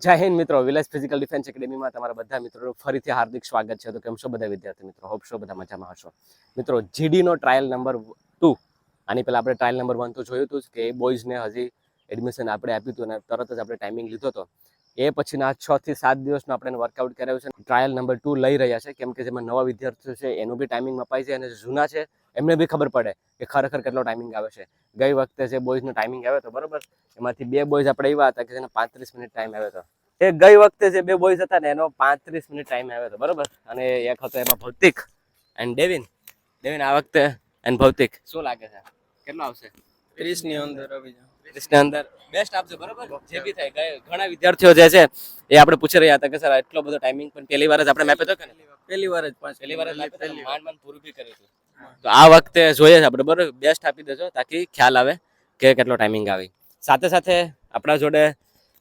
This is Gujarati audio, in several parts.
જય હિન્દ મિત્રો, વિલેજ ફિઝિકલ ડિફેન્સ એકેડેમીમાં તમારા બધા મિત્રોનું ફરીથી હાર્દિક સ્વાગત છે. તો કેમ છો બધા વિદ્યાર્થી મિત્રો? હોપ છો બધા મજામાં હશો. મિત્રો, જીડીનો ટ્રાયલ નંબર 2, આની પહેલાં આપણે ટ્રાયલ નંબર 1 તો જોયું હતું કે એ બોયઝને હજી એડમિશન આપણે આપ્યું હતું અને તરત જ આપણે ટાઈમિંગ લીધો હતો. એ પછીના 6 થી 7 દિવસનું આપણે વર્કઆઉટ કરાવ્યું છે. ટ્રાયલ નંબર 2 લઈ રહ્યા છે, કેમ કે જેમાં નવા વિદ્યાર્થીઓ છે એનું બી ટાઈમિંગ મપાય છે અને જે જૂના છે એમને બી ખબર પડે કે ખરેખર કેટલો ટાઈમિંગ આવે છે. ગઈ વખતે જે બોયઝનો ટાઈમિંગ આવ્યો હતો બરાબર, એમાંથી 2 બોયઝ આપણે એવા હતા કે જેને 35 મિનિટ ટાઈમ આવ્યો હતો. એ ગઈ વખતે જે 2 બોયઝ હતા ને એનો 35 મિનિટ ટાઈમ આવ્યો હતો બરાબર. અને એક હતો એમાં ભૌતિક એન્ડ ડેવિન. આ વખતે એન્ડ ભૌતિક શું લાગે છે કેટલો આવશે? 30 ની અંદર આવી જાવ. 30 ની અંદર બેસ્ટ આપજો બરાબર. જે બી થાય, ઘણા વિદ્યાર્થીઓ જે છે એ આપણે પૂછી રહ્યા હતા કે સર એટલો બધો ટાઈમિંગ પણ પહેલી વાર જ આપણે મેપ હતો કે પહેલી વાર જ પહેલી વાર જ માંડ પૂરું બી કર્યું હતું. તો આ વખતે જોઈએ છે આપણે બરાબર. બેસ્ટ આપી દેજો તાકી ખ્યાલ આવે કે કેટલો ટાઈમિંગ આવી. સાથે સાથે આપણા જોડે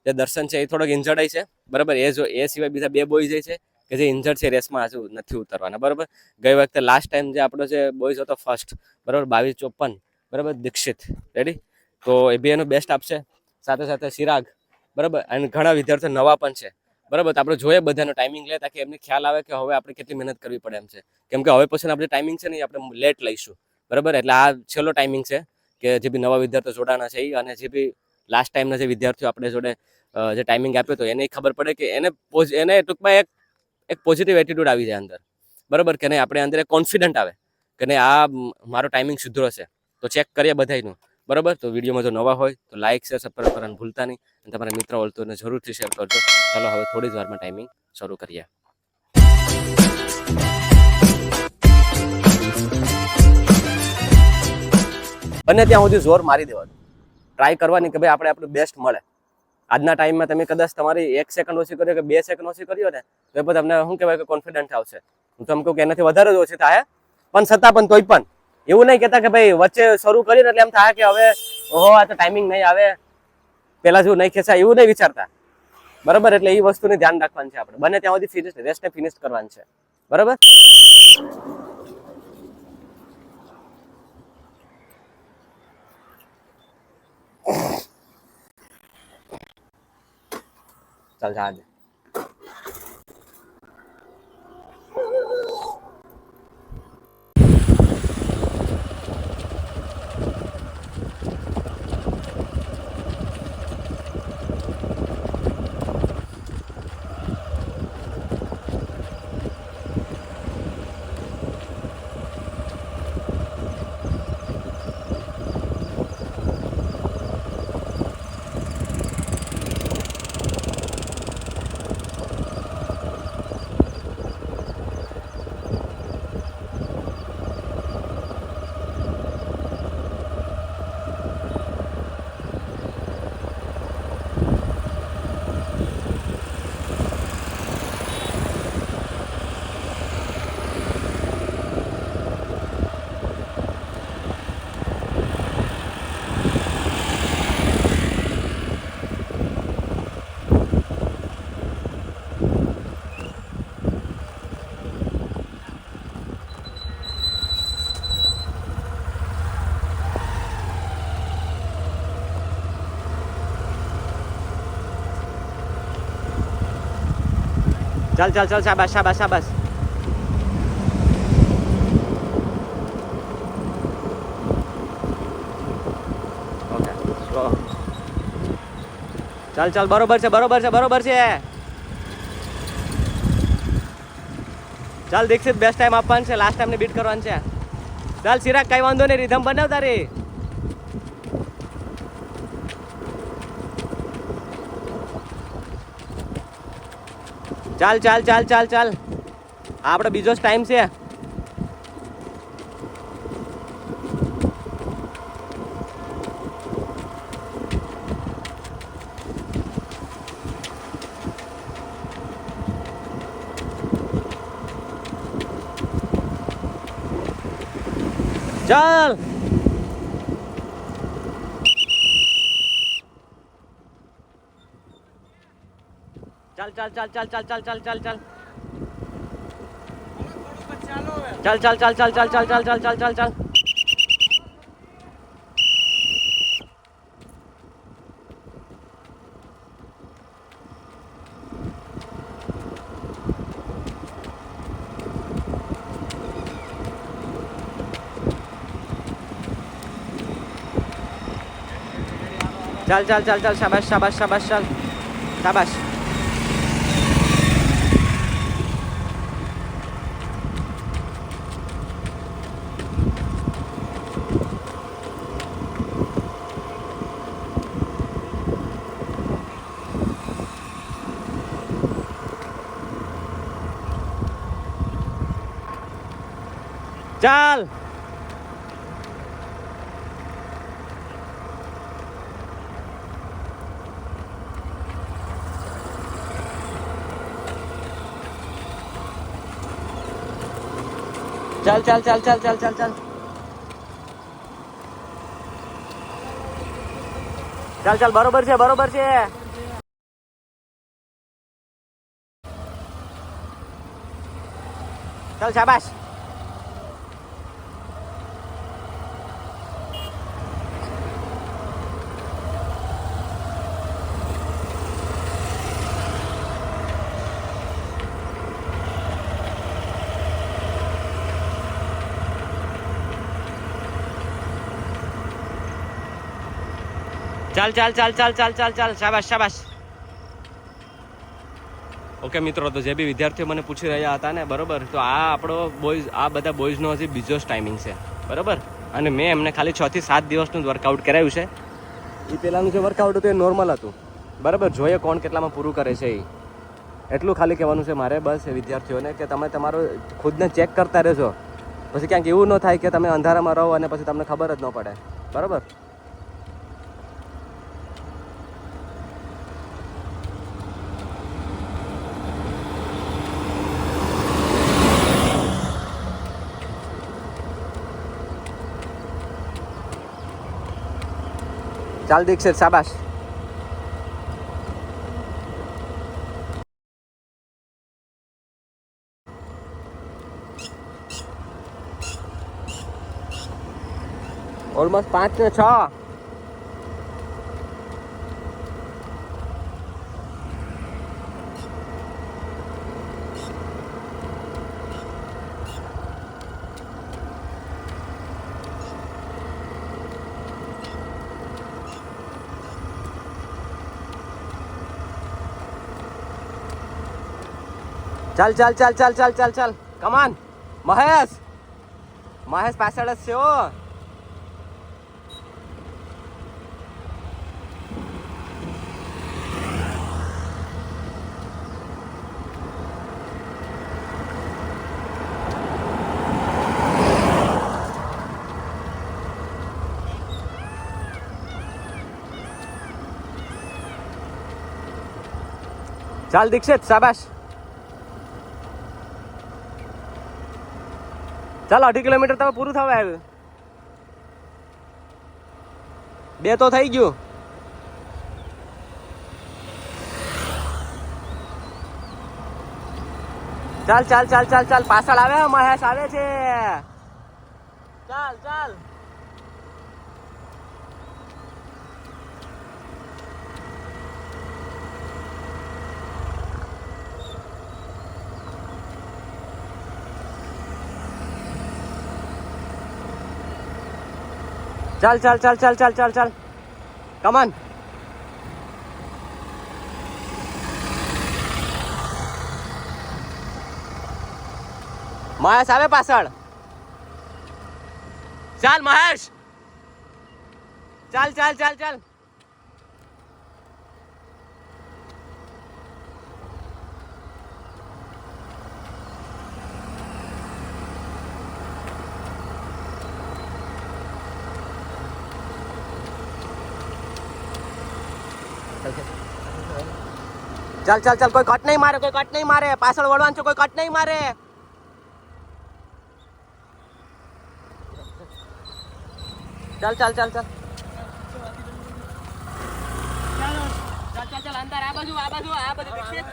જે દર્શન છે એ થોડોક ઇન્જર્ડ છે બરાબર. એ સિવાય બીજા 2 બોયઝ છે કે જે ઇન્જર્ડ છે, રેસમાં હજુ નથી ઉતરવાના બરાબર. ગઈ વખતે લાસ્ટ ટાઈમ જે આપણો જે બોયઝ હતો ફર્સ્ટ બરાબર 22-54 બરાબર, દીક્ષિત રેડી. તો એ બી એનું બેસ્ટ આપશે. સાથે સાથે ચિરાગ બરાબર. અને ઘણા વિદ્યાર્થીઓ નવા પણ છે બરાબર. તો આપણે જોઈએ બધાનો ટાઈમિંગ લે તાકી એમને ખ્યાલ આવે કે હવે આપણે કેટલી મહેનત કરવી પડે એમ છે. કેમ કે હવે પછી આપણે ટાઈમિંગ છે ને આપણે લેટ લઈશું બરાબર. એટલે આ છેલ્લો ટાઈમિંગ છે કે જે બી નવા વિદ્યાર્થીઓ જોડાના છે એ અને જે બી લાસ્ટ ટાઈમના જે વિદ્યાર્થીઓ આપણે જોડે જે ટાઈમિંગ આપ્યો તો એને ખબર પડે કે એને ટૂંકમાં એક પોઝિટિવ એટીટ્યુડ આવી જાય અંદર બરાબર. કે નહીં, આપણે અંદર એક કોન્ફિડન્ટ આવે કે નહીં આ મારો ટાઈમિંગ સુધરો છે. તો ચેક કરીએ બધાનું બરાબર. તો વિડીયોમાં જો નવા હોય તો લાઈક શેર સબસ્ક્રાઈબ કરવાનું ભૂલતા નહીં અને તમારા મિત્ર હોય તો એને જરૂરથી શેર કરજો. ચાલો હવે થોડી જ વારમાં ટાઈમિંગ શરૂ કરીએ. અને ત્યાં સુધી જોર મારી દેવાનું, ટ્રાય કરવાની કે ભાઈ આપણે આપણું બેસ્ટ મળે. આજના ટાઈમમાં તમે કદાચ તમારી 1 સેકન્ડ ઓછી કર્યો કે 2 સેકન્ડ ઓછી કર્યો ને તો એ તમને શું કહેવાય કે કોન્ફિડન્સ આવશે. હું તમને કહું કે એનાથી વધારે જ ઓછી થાય પણ છતાં પણ તોય પણ એવું નહીં કહેતા કે ભાઈ વચ્ચે શરૂ કરીને એટલે એમ થાય કે હવે ઓહો આ તો ટાઈમિંગ નહીં આવે, પેલા જેવું નહીં ખેંચાય, એવું નહીં વિચારતા બરાબર. એટલે એ વસ્તુને ધ્યાન રાખવાનું છે. આપણે બને ત્યાં સુધી રેસને ફિનિશ કરવાનું છે બરાબર. ચાલ જા દે. ચાલ શાબાશ શાબાશ શાબાશ. Okay slow. ચાલ બરોબર છે. ચાલ દીક્ષિત, બેસ્ટ ટાઈમ આપવાનું છે, લાસ્ટ ટાઈમને બીટ કરવાનું છે. ચાલ ચિરાગ, કઈ વાંધો નહીં, રિધમ બનાવ તારી. ચાલ આપણો બીજો ટાઈમ છે. ચાલ ચાલ. ચાલ ચાલ ચાલ ચાલ, શાબાશ શાબાશ શાબાશ, ચાલ શાબાશ. ચાલ. ચાલ ચાલ ચાલ ચાલ ચાલ ચાલ ચાલ ચાલ ચાલ, બરોબર છે બરોબર છે. ચાલ શાબાશ. ચાલ ચાલ ચાલ ચાલ ચાલ ચાલ ચાલ, શાબાશ શાબાશ. ઓકે મિત્રો, તો જે બી વિદ્યાર્થીઓ મને પૂછી રહ્યા હતા ને, બરોબર, તો આ આપણો બોયઝ, આ બધા બોયઝનો હજી બીજો જ ટાઈમિંગ છે, બરોબર. અને મેં એમને ખાલી 6 થી 7 દિવસનું જ વર્કઆઉટ કરાવ્યું છે. એ પહેલાંનું જે વર્કઆઉટ હતું એ નોર્મલ હતું, બરાબર. જોઈએ કોણ કેટલામાં પૂરું કરે છે. એ એટલું ખાલી કહેવાનું છે મારે બસ એ વિદ્યાર્થીઓને, કે તમે તમારો ખુદને ચેક કરતા રહેજો. પછી ક્યાંક એવું ન થાય કે તમે અંધારામાં રહો અને પછી તમને ખબર જ ન પડે, બરાબર. ચાલ દીક્ષિત, શાબાશ. ઓલમોસ્ટ 5 ને 6. ચાલ ચાલ ચાલ ચાલ ચાલ ચાલ ચાલ, કમાન મહેશ. મહેશ પાછળ જ છે. ઓ ચાલ દીક્ષિત, શાબાશ. ચાલો 2.5 કિલોમીટર તમે પૂરું થવા આવ્યું. 2 તો થઈ ગયું. ચાલ ચાલ ચાલ ચાલ ચાલ, પાછળ આવે મહેશ, આવે છે. ચાલ ચાલ. ચાલ ચાલ ચાલ ચાલ ચાલ ચાલ ચાલ, કમન. મહેશ આવે પાછળ. ચાલ મહેશ, ચાલ ચાલ ચાલ ચાલ. ચાલ ચાલ ચાલ, કોઈ કટ નહીં મારે, કોઈ કટ નહીં મારે. પાછળ વળવાનું છે, કોઈ કટ નહીં મારે. ચાલ ચાલ ચાલ ચાલ ચાલ ચાલ ચાલ, અંદર આ બાજુ, આ બાજુ, આ બાજુ દીક્ષિત.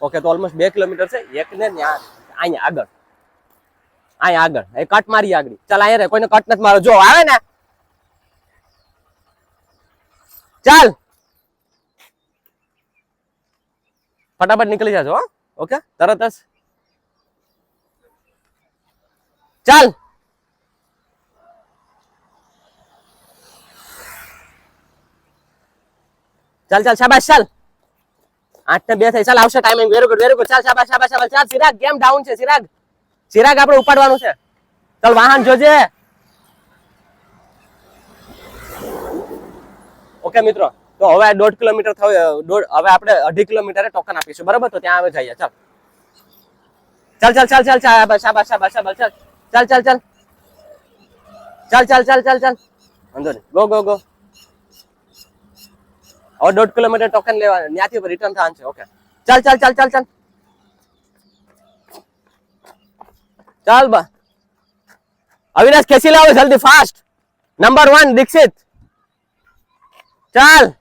ઓકે, તો ઓલમોસ્ટ 2 કિલોમીટર છે. એક ને અહીંયા આગળ, અહીંયા આગળ એ કટ મારી આગળ. ચાલ અહીંયા રે, કોઈને કટ નથી મારો. જો આવે ને, ચાલ ફટાફટ નીકળી જજો. ઓકે, તરત જ. ચાલ ચાલ ચાલ શાબાશ ચાલ 8 ને 2 થઈ ચાલ આવશે ટાઈમિંગ વેરી ગુડ ચાલ શાબાશ શાબાશ શાબાશ ચાલ ચિરાગ ગેમ ડાઉન છે ચિરાગ આપણે ઉપાડવાનું છે ચાલ વાહન જોજે ઓકે મિત્રો તો હવે 1.5 કિલોમીટર થયો હવે આપણે 2.5 કિલોમીટરે ટોકન આપીશું બરાબર તો ત્યાં હવે જઈએ ચાલ ચાલ ચાલ ચાલ ચાલ શાબાશ શાબાશ શાબાશ શાબાશ ચાલ ચાલ ચાલ ચાલ ચાલ ચાલ ચાલ ચાલ વાંધો નહીં ગો ગો ગો और 1.5 किलोमीटर टोकन लेवा न्याथी रिटर्न था છે ઓકે ચાલ ચાલ ચાલ ચાલ ચાલ ચાલ બા અવિનાશ ખેંચી લાવો જલ્દી ફાસ્ટ નંબર 1 દીક્ષિત ચાલ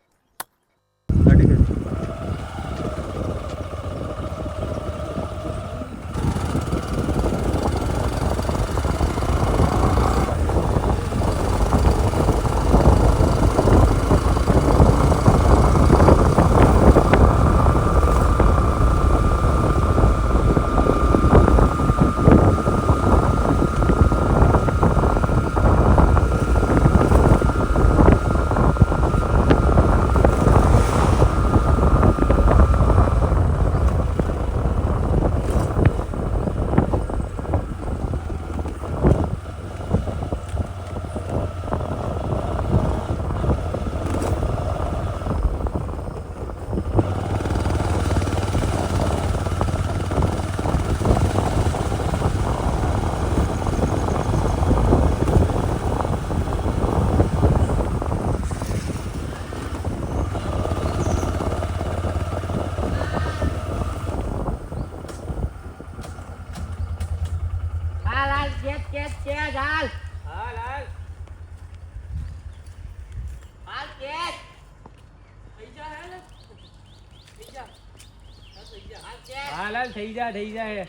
થઈ જાય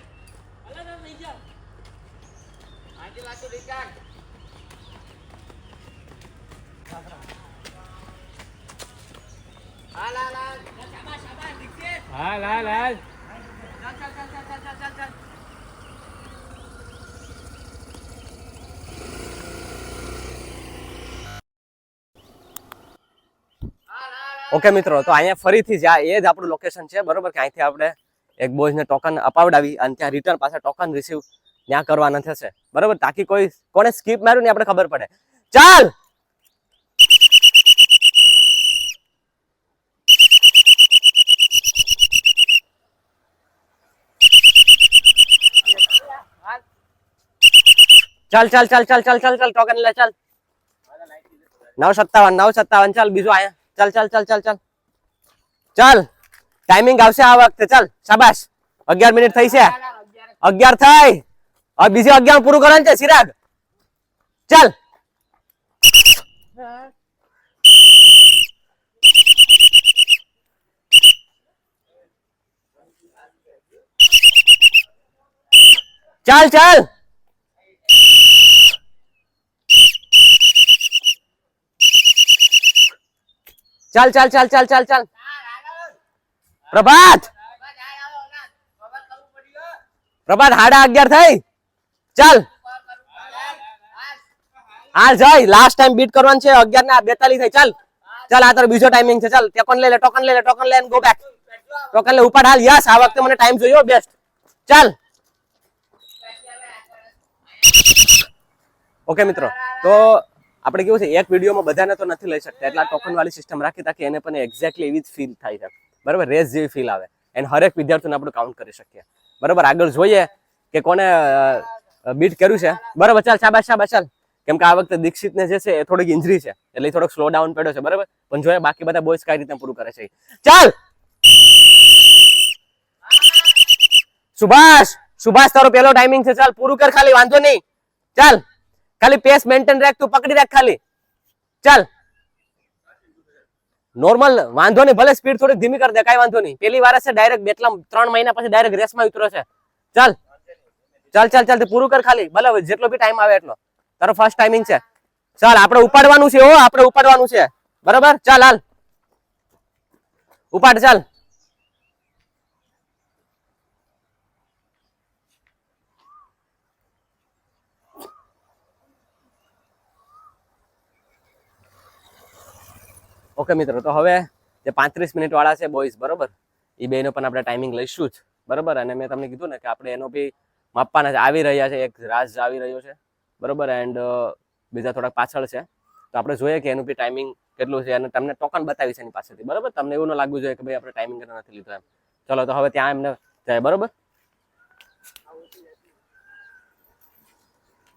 હાલ ઓકે મિત્રો તો અહીંયા ફરીથી જ્યાં એ જ આપણું લોકેશન છે બરોબર કે અહીંથી આપણે એક બોયને ટોકન અપાવડાવી અને ત્યાં રિટર્ન પાછા ટોકન રિસીવ ત્યાં કરવાના થશે બરોબર તાકી કોઈ કોને સ્કીપ માર્યું ને આપણે ખબર પડે ચાલ ચાલ ચાલ ચાલ ચાલ ચાલ ચાલ ચાલ ટોકન લે ચાલ 9:57 ચાલ બીજું આયા ચાલ ચાલ ચાલ ચાલ ચાલ ચાલ ટાઈમિંગ આવશે આ વખતે ચાલ શાબાશ 11 મિનિટ થઈ છે 11 થઈ હવે બીજી 11 પૂરું કરવાનું છે ચિરાગ ચાલ ચાલ ચાલ ચાલ ચાલ ચાલ ચાલ ચાલ ચાલ પ્રભાત 11:30 થઈ ચાલ હાલ જઈ લાસ્ટ ટાઈમ બીટ કરવાનું છે 11:42 થઈ ચાલ ચાલ આ તારો બીજો ટાઈમિંગ છે ચાલ ટોકન લે એન્ડ ગો બેક ટોકન લે ઉપાડ હાલ યસ આ વખતે મને ટાઈમ જોયો બેસ્ટ ચાલ ઓકે મિત્રો તો આપણે કેવું છે એક વિડીયોમાં બધાને તો નથી લઈ શકતા એટલે ટોકન વાળી સિસ્ટમ રાખી તાકી એને પણ એક્ઝેક્ટલી એવી જ ફીલ થાય છે બરાબર રેસ જેવી ફીલ આવે અને હરેક વિદ્યાર્થીને આપણે કાઉન્ટ કરી શકીએ બરાબર આગળ જોઈએ કે કોને બીટ કર્યું છે બરાબર ચાલ શાબાશ શાબાશ ચાલ કેમ કે આ વખતે દીક્ષિતને જે છે એ થોડીક ઇન્જરી છે એટલે થોડોક સ્લો ડાઉન પડ્યો છે બરાબર પણ જોઈએ બાકી બધા બોયઝ કઈ રીતે પૂરું કરે છે ચાલ સુભાષ તારો પેલો ટાઈમિંગ છે ચાલ પૂરું કર ખાલી વાંધો નહીં ચાલ ખાલી પેસ મેન્ટેન રાખ તું પકડી રાખ ખાલી ચાલ નોર્મલ વાંધો નહીં ભલે સ્પીડ થોડીક ધીમી કરી દે કઈ વાંધો નહીં પેલી વાર છે ડાયરેક્ટ બેટલા 3 મહિના પછી ડાયરેક્ટ રેસમાં ઉતર્યો છે ચાલ ચાલ ચાલ ચાલ પૂરું કર ખાલી ભલે જેટલો બી ટાઈમ આવે એટલો તારો ફર્સ્ટ ટાઈમિંગ છે ચાલ આપણે ઉપાડવાનું છે આપણે ઉપાડવાનું છે બરાબર ચાલ હાલ ઉપાડ ચાલ ઓકે મિત્રો, તો હવે જે 35 મિનિટ વાળા છે બોયઝ, બરોબર, એ બેનો પણ આપણે ટાઈમિંગ લઈશું જ, બરોબર. અને મેં તમને કીધું ને કે આપણે એનો બી માપવાના આવી રહ્યા છે. એક રાજ આવી રહ્યો છે, બરોબર, એન્ડ બીજા થોડાક પાછળ છે. તો આપણે જોઈએ કે એનું બી ટાઈમિંગ કેટલું છે અને તમને ટોકન બતાવી છે એની પાસેથી, બરોબર. તમને એવું ન લાગવું જોઈએ કે ભાઈ આપણે ટાઈમિંગ નથી લીધો એમ. ચલો તો હવે ત્યાં એમને જાય, બરોબર.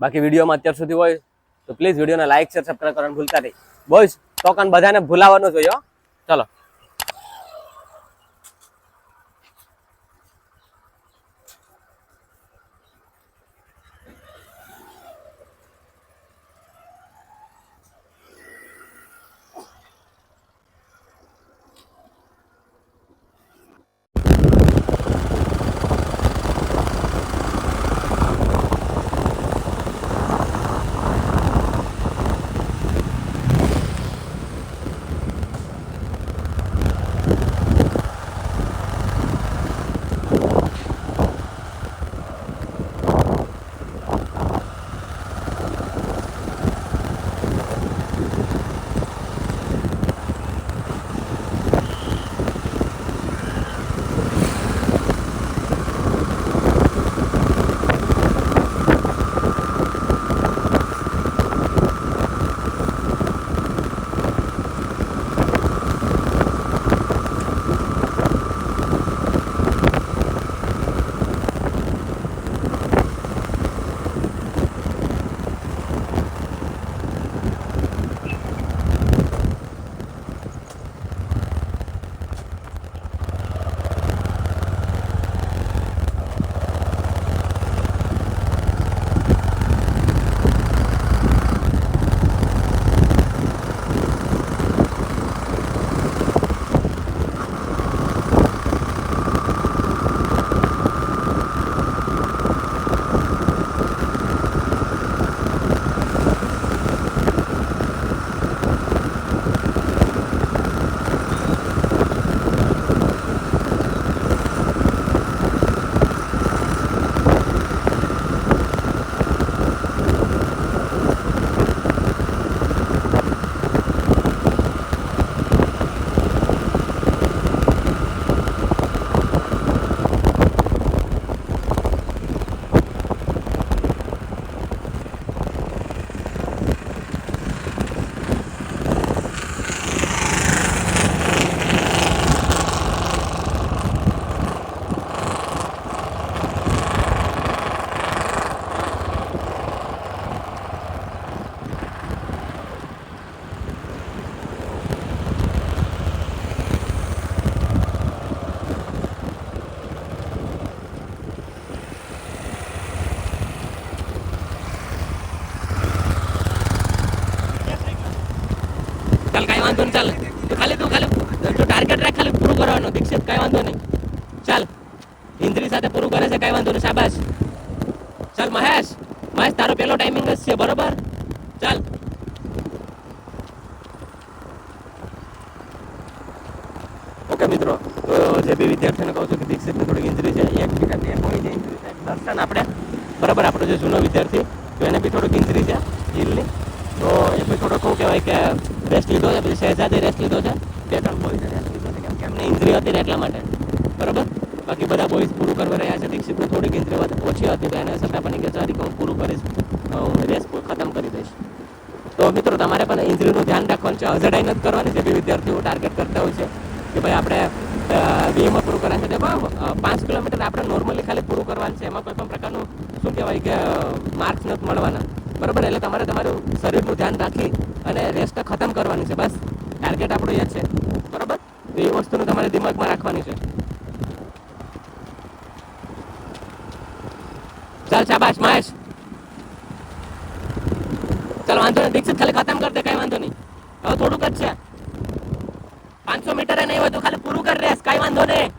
બાકી વિડીયોમાં અત્યાર સુધી હોય તો પ્લીઝ વિડીયોને લાઈક શેર સબસ્ક્રાઈબ કરવાનું ભૂલતા નહીં બોયઝ. ટોકન બધાને ભૂલાવાનું જોઈએ. ચલો. ચાલ કઈ વાંધો નહીં, ચાલ તું ખાલી જો ટાર્ગેટ રાખ, ખાલી પૂરું કરવાનું. દીક્ષિત કઈ વાંધો નહીં, ચાલ. ઇન્દ્રી સાથે પૂરું કરે છે, કઈ વાંધો નહીં, શાબાશ. ચાલ મહેશ, તારો પેલો ટાઈમિંગ જ છે, બરોબર. ચાલ ઓકે મિત્રો, તો જે બી વિદ્યાર્થીઓને કહું છું કે દીક્ષિતને થોડીક ઇન્જરી છે, એક કોઈ જે ઇન્જરી છે. દર્શન આપણે બરાબર, આપણો જે જૂનો વિદ્યાર્થી, તો એને બી થોડીક ઇન્જરી છે હીલની. તો એ બી થોડોક શું કહેવાય કે રેસ્ટ લીધો છે. પછી શહેજાદે રેસ્ટ લીધો છે, 2-3 બોયઝે રેસ્ટ લીધો છે, કેમ કે એમને ઇન્જરી હતી ને એટલા માટે, બરાબર. બાકી બધા બોયઝ પૂરું કરવા રહ્યા છે. દીક્ષિતને થોડીક ઇન્જરી ઓછી હતી, તો એને સટાપાની કે સારી હું પૂરું કરીશ, હું રેસ ખતમ કરી દઈશ. તો મિત્રો, તમારે પણ ઇન્જરીનું ધ્યાન રાખવાનું છે, હજડાઈ નથી કરવાની. જે બી વિદ્યાર્થીઓ ટાર્ગેટ કરતા હોય છે કે ભાઈ આપણે વીમાં પૂરું કરવાનું છે, 5 કિલોમીટર આપણે નોર્મલી ખાલી પૂરું કરવાનું છે. એમાં કોઈ પણ પ્રકારનું શું કહેવાય કે માર્ક્સ નથી મળવાના, બરાબર. એટલે તમારે તમારું શરીરનું ધ્યાન રાખી અને રેસ્ટ ખતમ કરવાની છે, બસ. ટાર્ગેટ આપણું એ જ છે, બરાબર. તો એ વસ્તુને તમારે દિમાગમાં રાખવાની છે. ચાલ શાબાશ મહેશ, ચાલ વાંધો નહીં. દીક્ષિત ખાલી ખતમ કર દે, કઈ વાંધો નહીં. હવે થોડુંક જ છે, 500 મીટર નહીં હોય તો ખાલી પૂરું કર રેસ, કઈ વાંધો નહીં.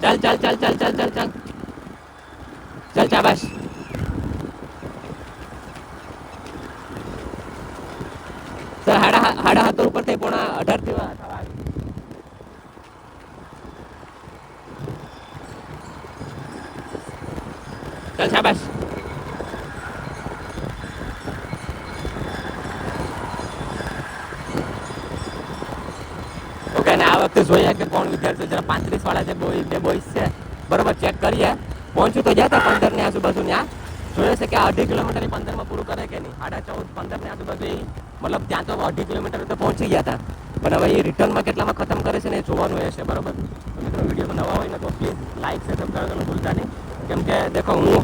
ચાલ ચાલ ચાલ ચાલ ચાલ ચાલ ચાલ ચાલ શાબાશ. સર હાડા 7 ઉપર થઈ, 18 થી ચાલ શાબાશ. જોઈએ કે કોણ વિદ્યાર્થીઓ જરા 35 વાળા જે બોયસ છે બરોબર ચેક કરીએ. પહોંચ્યું તો ગયા હતા 15 ની આજુબાજુ ત્યાં જોઈએ છે કે 2.5 કિલોમીટર 15 માં પૂરું કરે કે નહીં. 14.5 15 ની આજુબાજુ મતલબ ત્યાં તો 2.5 કિલોમીટર તો પહોંચી ગયા હતા, પણ હવે એ રિટર્નમાં કેટલામાં ખતમ કરે છે ને એ જોવાનું રહેશે બરોબર. તો મિત્રો વિડીયોમાં નવા હોય ને તો પ્લીઝ લાઈક છે સબસ્ક્રાઈબ કરવાનું ભૂલતા નહીં, કેમ કે દેખો હું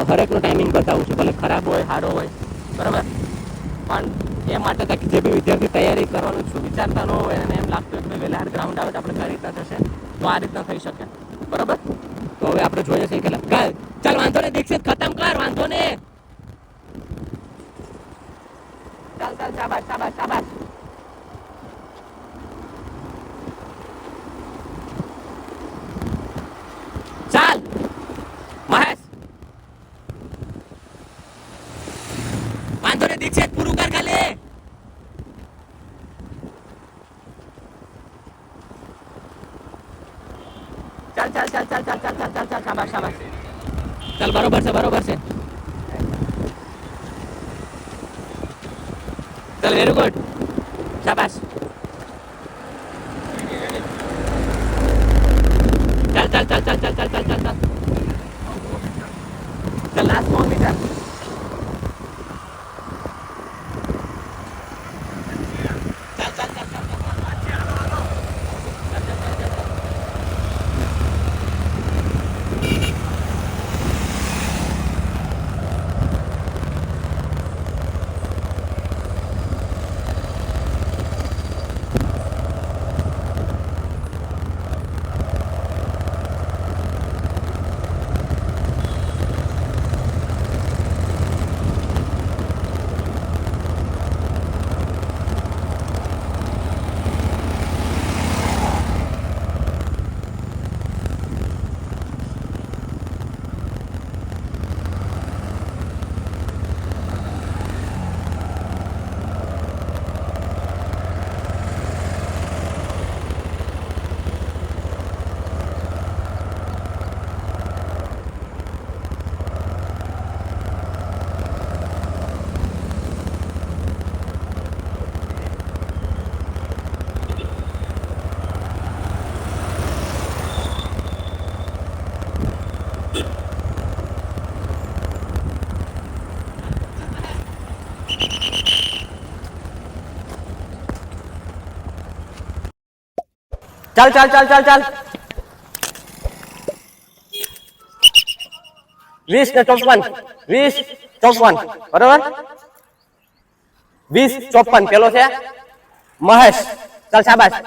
હરેકનો ટાઈમિંગ બતાવું છું, ભલે ખરાબ હોય સારો હોય બરાબર, પણ એ માટે જે બી વિદ્યાર્થી તૈયારી કરવાનું છું વિચારતા ન હોય અને એમ લાગતું હોય કે વહેલા ગ્રાઉન્ડ આવે તો આપણે કઈ રીતના થશે, તો આ રીતના થઈ શકે બરાબર. તો હવે આપણે જોઈએ છીએ કે ચાલ વાંધો ને દીક્ષિત ખતમ કર, વાંધો ને ચાલ ચાલ શાબાશ શાબાશ શાબાશ. ચાલ મહેશ, વાંધો ને દીક્ષિત પૂરું કર ખાલી. ચાલ ચાલ ચાલ ચાલ ચાલ ચાલ ચાલ ચાલ ચાલ શાબાશ શાબાશ. ચાલ બરોબર છે બરોબર છે. ચાલ વેરી ગુડ શાબાશ. ચાલ ચાલ ચાલ ચાલ ચાલ ચાલ ચાલ ચાલ ચાલ ચાલ લાસ્ટ 100 મીટર. ચાલ ચાલ ચાલ ચાલ ચાલ 20 ને 54 20 54 બરોબર 20 54 પેલો છે મહેશ. ચાલ શાબાશ.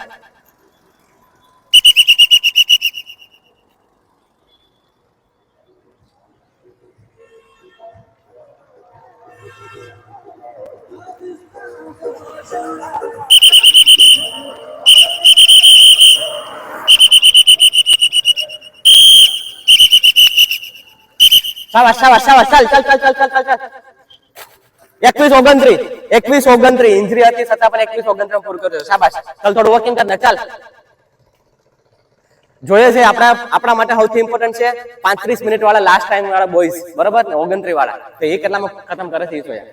શાબાશ શાબાશ શાબાશ. ચાલ ચાલ ચાલ ચાલ ચાલ ચાલ 21 29 ઇન્જરી હતી છતાં પણ 21 29 પૂરું કર્યું. શાબાશ. ચાલ થોડું વોકિંગ કર ને ચાલ. જોઈએ છે આપણા માટે સૌથી ઇમ્પોર્ટન્ટ છે 35 મિનિટ વાળા લાસ્ટ ટાઈમ વાળા બોયઝ બરોબર ને 29 વાળા, તો એ કેટલામાં ખતમ કરે છે એ જોઈએ.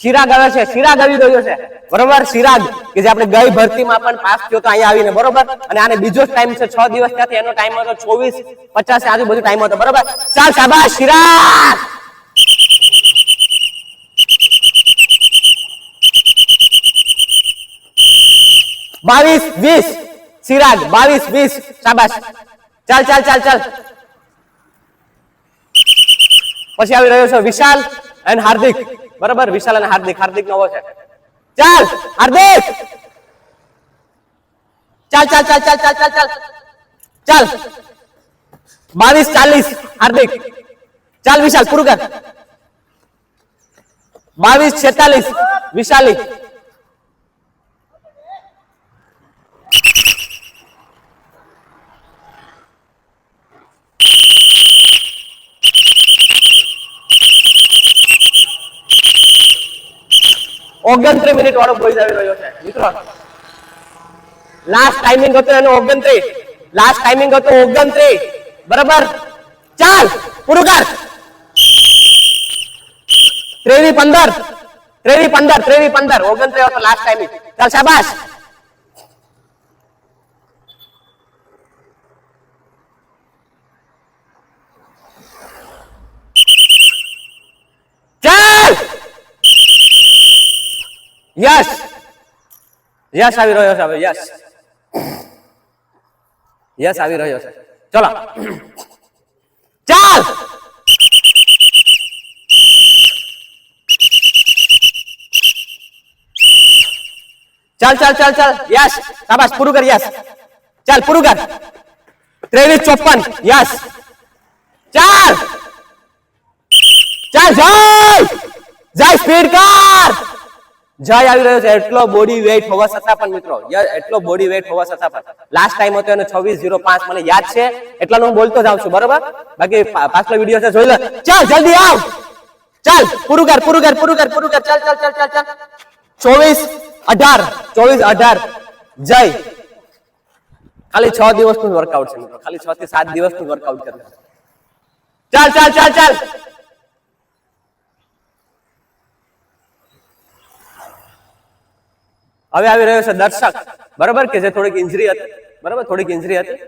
ચિરાગ આવે છે, ચિરાગ આવી રહ્યો છે બરોબર. ચિરાગ કે જે આપણે ગઈ ભરતીમાં પણ પાસ થયો તો અહીંયા આવીને બરોબર, અને આને બીજો ટાઈમ છે 6 દિવસ ત્યાંથી એનો ટાઈમ હતો 24:50 આજુબાજુ ટાઈમ હતો બરોબર. ચાલ શાબાશ ચિરાગ. બાવીસ 20 ચિરાગ 22 20 શાબાશ. ચાલ ચાલ ચાલ ચાલ. પછી આવી રહ્યો છે વિશાલ અને હાર્દિક બરાબર. વિશાલ અને હાર્દિક નવો છે. ચાલ હાર્દિક ચાલ ચાલ ચાલ ચાલ ચાલ ચાલ ચાલ ચાલ 22:40 હાર્દિક. ચાલ વિશાલ પૂરું કર. 22:46 વિશાલી. ઓગણત્રીસ મિનિટ વાળો બોઈઝ આવી રહ્યો છે મિત્રો. લાસ્ટ ટાઈમિંગ હતો એનો 29. લાસ્ટ ટાઈમિંગ હતો 29. બરાબર, ચાલ પૂરું કર. 23:15 23:15 29 હતો લાસ્ટ ટાઈમિંગ. ચાલ શાબાશ. ચાલ યસ યસ આવી રહ્યો છે હવે. યસ યસ આવી રહ્યો છે. ચલો ચાલ. ચાલ ચાલ ચાલ ચાલ યસ શાબાશ પૂરું કર. યસ ચાલ પૂરું કર. 23:54 યસ ચાલ ચાલ જય જય સ્પીડ કર. જય આવી રહ્યો છે. એટલો બોડી વેઇટ હોવા છતાં પણ મિત્રો, એટલો બોડી વેઇટ હોવા છતાં પણ લાસ્ટ ટાઈમ હતો એનો 26:05 મને યાદ છે, એટલાનું હું બોલતો જાઉં છું. બરોબર, બાકી પાછલો વિડીયો છે જોઈ લે. ચાલ જલ્દી આવ. ચાલ પૂરું કર પૂરું કર પૂરું કર પૂરું કર. ચાલ ચાલ ચાલ ચાલ ચાલ 24:18 જય. ખાલી 6 દિવસનું વર્કઆઉટ છે મિત્રો, ખાલી 6 થી 7 દિવસનું વર્કઆઉટ કરવું. ચાલ ચાલ ચાલ ચાલ. હવે આવી રહ્યો છે દર્શક. બરાબર, કે જે થોડીક ઇન્જરી હતી. બરાબર, થોડીક ઇન્જરી હતી.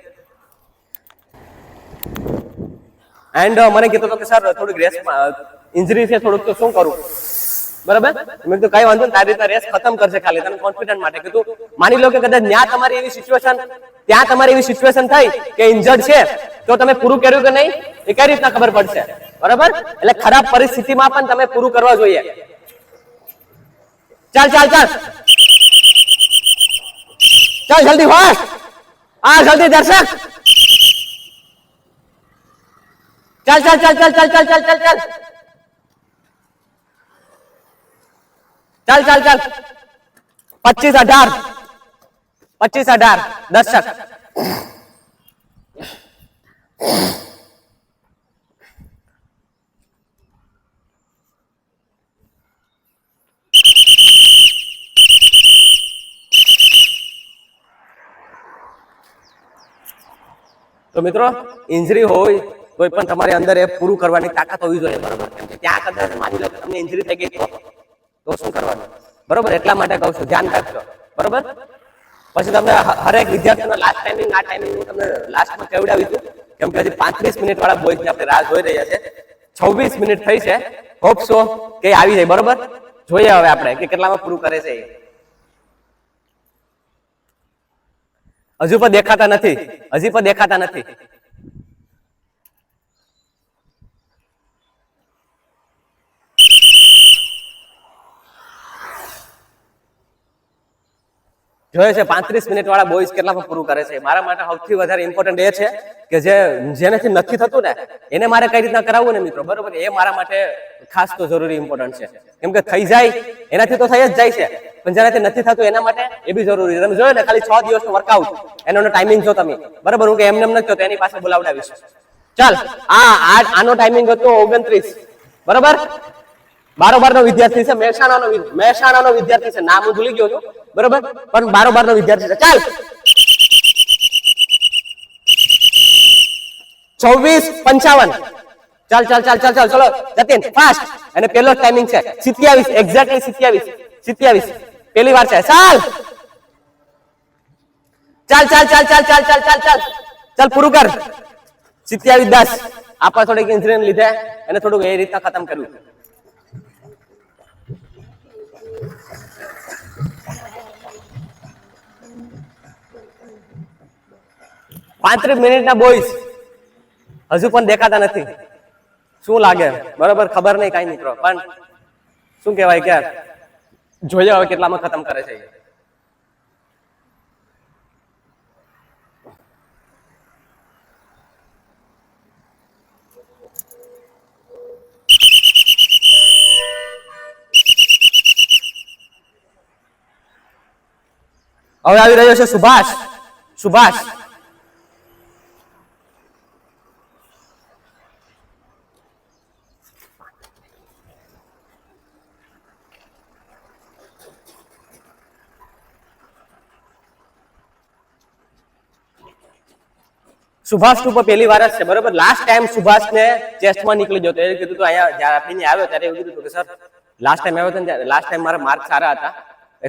એન્ડ મને કીધું હતો કે સર થોડીક રેસ ઇન્જરી છે થોડુંક, તો શું કરું? બરાબર, મેં કીધું કઈ વાંધો નહીં, તારી રીતે રેસ ખતમ કરશે, ખાલી તને કોન્ફિડન્ટ માટે. કીધું માની લો કે કદાચ ત્યાં તમારી એવી સિચ્યુએશન થઈ કે ઇન્જર્ડ છે, તો તમે પૂરું કર્યું કે નહીં એ કઈ રીતના ખબર પડશે? બરાબર, એટલે ખરાબ પરિસ્થિતિમાં પણ તમે પૂરું કરવા જોઈએ. ચાલ ચાલ ચાલ ચાલ જલ્દી ફાસ્ટ. આ જલ્દી દર્શક. ચાલ ચાલ ચાલ ચાલ ચાલ ચાલ ચાલ ચાલ ચાલ ચાલ ચાલ ચાલ 25:18 દર્શક. તો મિત્રો, ઇન્જરી હોય કોઈ પણ તમારી અંદર એ પૂરું કરવાની તાકાત હોવી જોઈએ. બરોબર, કેમ કે ત્યાં કદાચ માની લો કે તમને ઇન્જરી થઈ ગઈ તો શું કરવાનું? બરોબર, એટલા માટે કહું છું ધ્યાન રાખજો. બરોબર, પછી તમે હરેક વિદ્યાર્થીનો લાસ્ટ ટાઈમિંગ આ ટાઈમિંગ તમને લાસ્ટમાં કેવડાવી હતું, કેમ કે હજી 35 મિનિટ વાળા બોયઝની આપણે રાહ જોઈ રહ્યા છે. 26 મિનિટ થઈ છે. હોપ સો કે આવી જાય. બરોબર, જોઈએ હવે આપણે કે કેટલામાં પૂરું કરે છે. હજુ પણ દેખાતા નથી. જોઈએ છે 35 મિનિટ વાળા બોયઝ કેટલામાં પૂરું કરે છે. મારા માટે સૌથી વધારે ઇમ્પોર્ટન્ટ એ છે કે જેનાથી નથી થતું ને એને મારે કઈ રીતના કરાવવું ને મિત્રો. બરોબર, એ મારા માટે ખાસ તો જરૂરી ઇમ્પોર્ટન્ટ છે. કેમ કે થઈ જાય એનાથી તો થઈ જ જાય છે, પણ જેનાથી નથી થતું એના માટે એ બી જરૂરી છે. તમે જોયો ને, ખાલી 6 દિવસનું વર્કઆઉટ, એનો ટાઈમિંગ જો તમે. બરાબર, હું કે એમને નથી તો એની પાસે બોલાવડાવીશ. ચાલ, આનો ટાઈમિંગ હતો 29. બરાબર, 12 નો વિદ્યાર્થી છે, મહેસાણાનો વિદ્યાર્થી છે. નામ હું ભૂલી ગયો છું. બરોબર, પણ 12 નો વિદ્યાર્થી છે. ચાલ 24:55. ચાલ ચાલ ચાલ ચાલ ચાલ ચલો જતીન ફાસ્ટ. અને પેલો ટાઈમિંગ છે 27, એક્ઝેક્ટલી 27 પહેલી વાર છે. ચાલ ચાલ ચાલ ચાલ ચાલ ચાલ ચાલ ચાલ ચાલ ચાલ પૂરું કર. 27:10. આપણે થોડીક ઇન્સિડન્ટ લીધે અને થોડુંક એ રીતના ખતમ કર્યું. પાંત્રીસ મિનિટના બોયઝ હજુ પણ દેખાતા નથી. શું લાગે? બરોબર, ખબર નહીં કઈ મિત્રો, પણ શું કહેવાય કે જોઈએ હવે કેટલામાં ખતમ કરે છે. હવે આવી રહ્યો છે સુભાષ. સુભાષ ટુ પર પહેલી વાર જ છે બરોબર. લાસ્ટ ટાઈમ સુભાષ ને ચેસ્ટમાં નીકળી ગયો તો એ કીધું તો અહીંયા જ્યારે આપણે આવ્યો ત્યારે એવું કીધું કે સર લાસ્ટ ટાઈમ આવ્યો હતો ને લાસ્ટ ટાઈમ મારા માર્ક સારા હતા,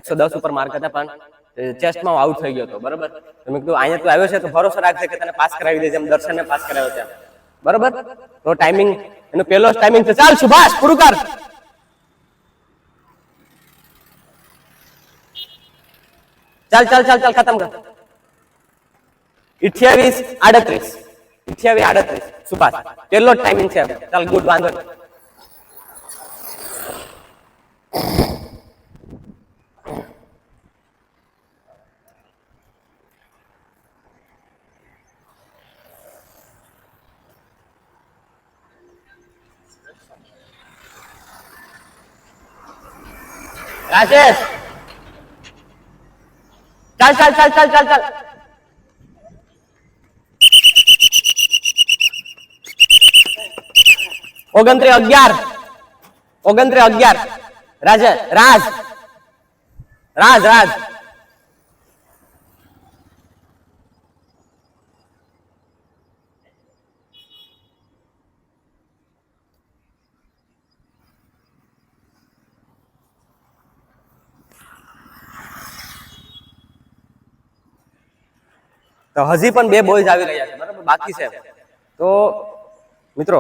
110 ઉપર માર્ક હતા, પણ ચેસ્ટમાં આઉટ થઈ ગયો હતો બરોબર. તો મેં કીધું અહીંયા તું આવ્યો છે તો ભરોસો રાખજે કે તને પાસ કરાવી દે, જેમ દર્શનને પાસ કરાવ્યો છે બરોબર. તો ટાઈમિંગ એનો પહેલો ટાઈમિંગ છે. ચાલ સુભાષ પૂરું કર. ચાલ ચાલ ચાલ ચાલ ખતમ કર. 28:38 28:38 સુભાષ પહેલો જ ટાઈમિંગ છે. ચાલ ગુડ, વાંધો નહીં. રાજેશ ચાલ ચાલ ચાલ ચાલ ચાલ ચાલ. ઓગણત્રીસ 11 રાજ રાજ રાજ રાજ તો હજી પણ બે બોયઝ આવી રહ્યા છે બરાબર, બાકી છે. તો મિત્રો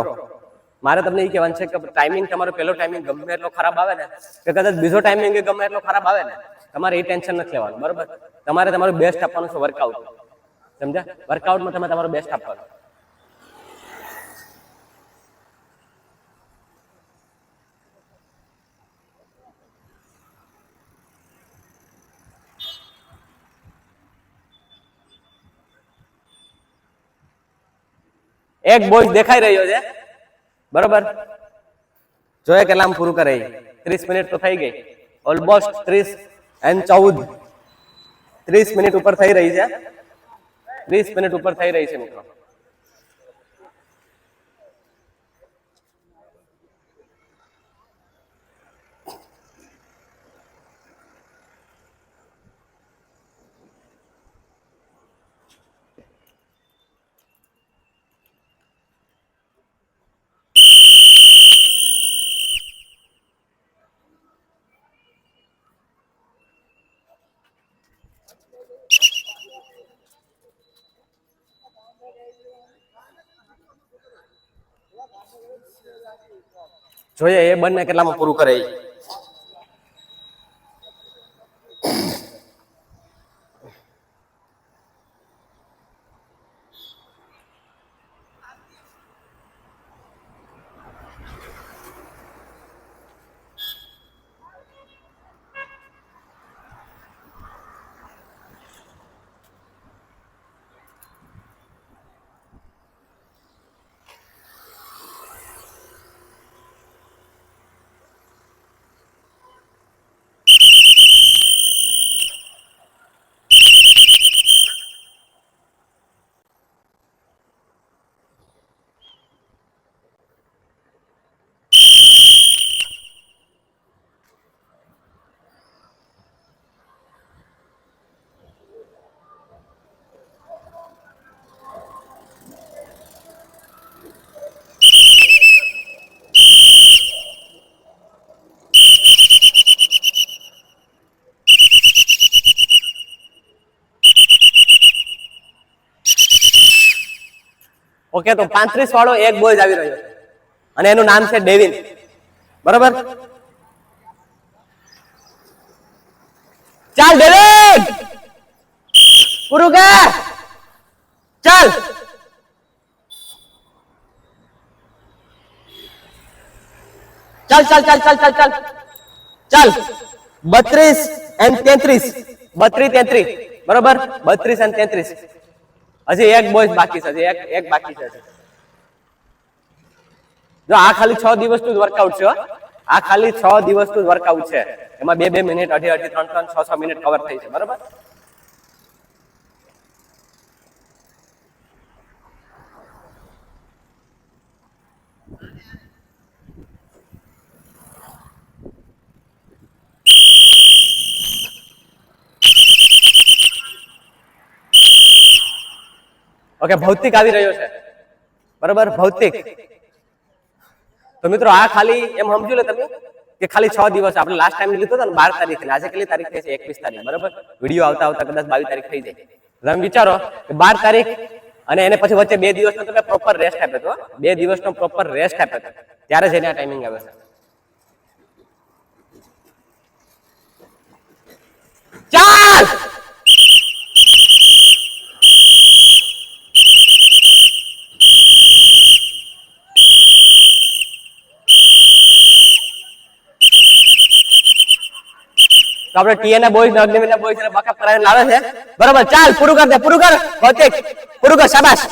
મારે તમને એ કહેવાનું છે કે ટાઈમિંગ તમારો પહેલો ટાઈમિંગ ગમે એટલો ખરાબ આવે ને કે કદાચ બીજો ટાઈમિંગ ગમે એટલો ખરાબ આવે ને તમારે એ ટેન્શન નથી લેવાનું બરાબર. તમારે તમારું બેસ્ટ આપવાનું છે વર્કઆઉટ, સમજ્યા? વર્કઆઉટમાં તમે તમારું બેસ્ટ આપવાનું. એક બોય દેખાઈ રહ્યો છે બરોબર. જોઈએ કેટલામ પૂરું કરે. 30 મિનિટ તો થઈ ગઈ, ઓલમોસ્ટ 30:14 30 મિનિટ ઉપર થઈ રહી છે. 30 મિનિટ ઉપર થઈ રહી છે મિત્રો. જોઈએ એ બંને કેટલામાં પૂરું કરે. ઓકે, તો 35 વાળો એક બોયઝ આવી રહ્યો છે અને એનું નામ છે ડેવિન બરોબર. ચાલ ડેવિન પૂરું કર. ચાલ ચાલ ચાલ ચાલ ચાલ ચાલ ચાલ ચાલ. 32:33 32:33 બરોબર. 32:33 હજી એક બોયઝ બાકી છે, હજી એક બાકી છે. જો આ ખાલી 6 દિવસનું જ વર્કઆઉટ છે. આ ખાલી 6 દિવસનું જ વર્કઆઉટ છે. એમાં 2-2 મિનિટ, 2.5 3-3 6-6 મિનિટ કવર થઈ છે બરોબર. ઓકે ભૌતિક આવી રહ્યો છે બરાબર ભૌતિક. તો મિત્રો આ ખાલી એમ સમજો લે તમે કે ખાલી 6 દિવસ આપણે લાસ્ટ ટાઈમ લીધો હતો ને 12 તારીખ ને આજે કેટલી તારીખ થઈ છે 21 તારીખ બરાબર. વિડીયો આવતા આવતા કદાચ 22 તારીખ થઈ જાય. તમે વિચારો કે 12 તારીખ અને એને પછી વચ્ચે 2 દિવસનો તમે પ્રોપર રેસ્ટ આપ્યો હતો. 2 દિવસનો પ્રોપર રેસ્ટ આપ્યો હતો ત્યારે જ એને આ ટાઈમિંગ આવે છે. ચાલ તો આપણે ટીએના બોયઝ ને અગ્નિવીરના બોયઝ ને બકઅપ કરાવીને લાવે છે બરાબર. ચાલ પૂરું કર દે પૂરું કર ભૌતિક પૂરું કર શાબાશ.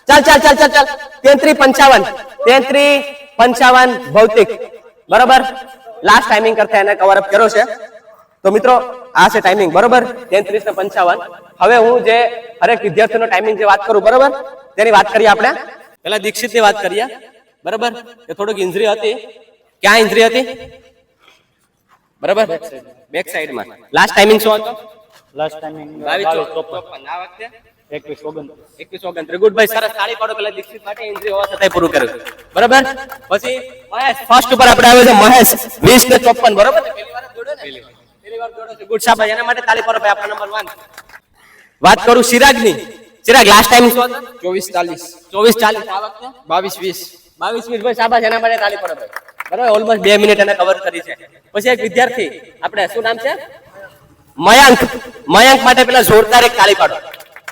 ચાલ ચાલ ચાલ ચાલ ચાલ 33:55 ભૌતિક બરાબર. લાસ્ટ ટાઈમિંગ કરતા એને કવર અપ કર્યો છે. તો મિત્રો આ છે ટાઈમિંગ બરાબર 33:55. હવે હું જે હરેક વિદ્યાર્થીનો ટાઈમિંગ જે વાત કરું બરાબર તેની વાત કરીએ આપણે. પેલા દીક્ષિતની વાત કરીએ બરાબર કે થોડુંક ઇન્જરી હતી. ક્યાં ઇન્જરી હતી બરાબર બેક સાઈડમાં. લાસ્ટ ટાઈમિંગ શું હતો? Last timing 22:54. આ વખતે 21:29. ગુડ ભાઈ સરસ તાળી પાડો. પેલા દીક્ષિત માટે ઇન્જરી હોવા છતાંય પૂરું કર્યું બરાબર. પછી મહેશ ફર્સ્ટ ઉપર આપણે આવે છે મહેશ 20:54 બરાબર. પહેલી વાર દોડ્યો ને પહેલી વાર દોડ્યો છે. ગુડ શાબાશ એના માટે તાળી પાડો ભાઈ આપણા નંબર 1. વાત કરું ચિરાગની. ચિરાગ લાસ્ટ ટાઈમ શું હતો? 24:40. આ વખતે 22:20. 22 ભાઈ શાબાશ એના માટે તાળી પાડો ભાઈ બરાબર. ઓલમોસ્ટ 2 મિનિટ એને કવર કરી છે. પછી એક વિદ્યાર્થી આપણે શું નામ છે મયંક. મયંક માટે પેલા જોરદાર એક તાળી પાડો.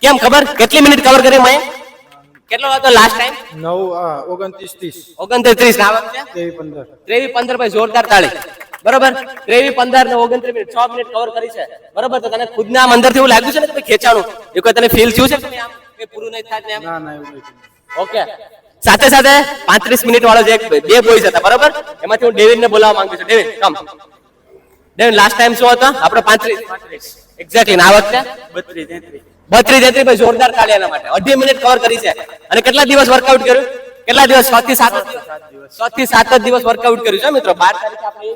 કેમ ખબર કેટલી મિનિટ કવર કરી મયંક? કેટલો હતો લાસ્ટ ટાઈમ? 29:30. 29 આ વખતે 23:15 ભાઈ જોરદાર તાળી બરાબર. 23:15 ને 29 મિનિટ 6 મિનિટ કવર કરી છે બરાબર. તો તને ખુદને આમ અંદરથી એવું લાગ્યું છે ને કે ભાઈ ખેંચાણું એ કોઈ તને ફીલ થયું છે કે આમ કે પૂરું નહીં થાય ને આમ? ના એવું નથી. ઓકે. સાથે સાથે 35 મિનિટ વાળો જે બે બોયઝ હતા બરાબર એમાંથી હું ડેવિડ ને બોલાવવા માંગુ છું. ડેવિડ કમ. ડેવિડ લાસ્ટ ટાઈમ શું હતો આપણે? 35 એક્ઝેક્ટલી. આ વખતે 32-33 ભાઈ જોરદાર તાળી એના માટે. 2.5 મિનિટ કવર કરી છે. અને કેટલા દિવસ વર્કઆઉટ કર્યું? કેટલા દિવસ? 6 થી 7 દિવસ વર્કઆઉટ કર્યું છે મિત્રો. 12 તારીખે આપણે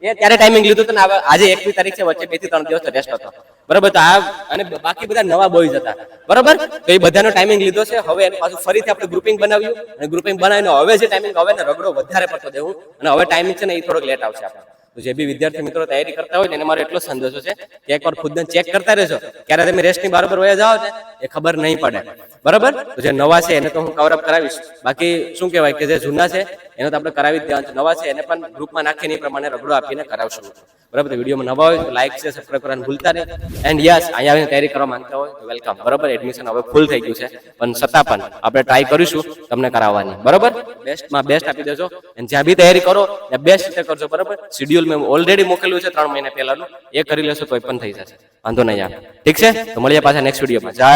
એ ત્યારે ટાઈમિંગ લીધું હતું ને આજે 21 તારીખ છે. વચ્ચે 2 થી 3 દિવસ રેસ્ટ હતો બરાબર. તો આ અને બાકી બધા નવા બોયઝ હતા બરાબર. તો એ બધાનો ટાઈમિંગ લીધો છે. હવે એને પાછું ફરીથી આપણે ગ્રુપિંગ બનાવ્યું અને ગ્રુપિંગ બનાવીને હવે જે ટાઈમિંગ હવે ને રગડો વધારે પડતો દેવું અને હવે ટાઈમિંગ છે ને એ થોડોક લેટ આવશે આપણે. તો જે બી વિદ્યાર્થી મિત્રો તૈયારી કરતા હોય ને એને મારો એટલો સંદેશો છે કે એકવાર ખુદને ચેક કરતા રહેજો. ક્યારે તમે રેસ્ટની બરાબર વયા જાઓ ને એ ખબર નહીં પડે બરાબર. તો જે નવા છે એને તો હું કવર અપ કરાવીશ. બાકી શું કહેવાય કે જે જૂના છે એને તો આપણે કરાવી જ દેવાનું છે. નવા છે એને પણ ગ્રુપમાં નાખીને એ પ્રમાણે રગડો આપીને કરાવશું બરાબર. તો વિડીયોમાં નવા હોય તો લાઈક છે સબસ્ક્રાઈબ કરવાનું ભૂલતા નહીં. એન્ડ યસ અહીંયા આવીને તૈયારી કરવા માંગતા હોય તો વેલકમ બરાબર. એડમિશન હવે ફૂલ થઈ ગયું છે પણ છતાં પણ આપણે ટ્રાય કરીશું તમને કરાવવાની બરાબર. બેસ્ટમાં બેસ્ટ આપી દેજો અને જ્યાં બી તૈયારી કરો ત્યાં બેસ્ટ રીતે કરજો બરાબર. શિડ્યુલ મેં ઓલરેડી મોકલ્યું છે 3 મહિના પહેલાનું. એ કરી લેશો તો પણ થઈ જશે વાંધો નહીં આવે ઠીક છે. તો મળીએ પાછા નેક્સ્ટ વિડીયોમાં. જય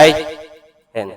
હિન્દ.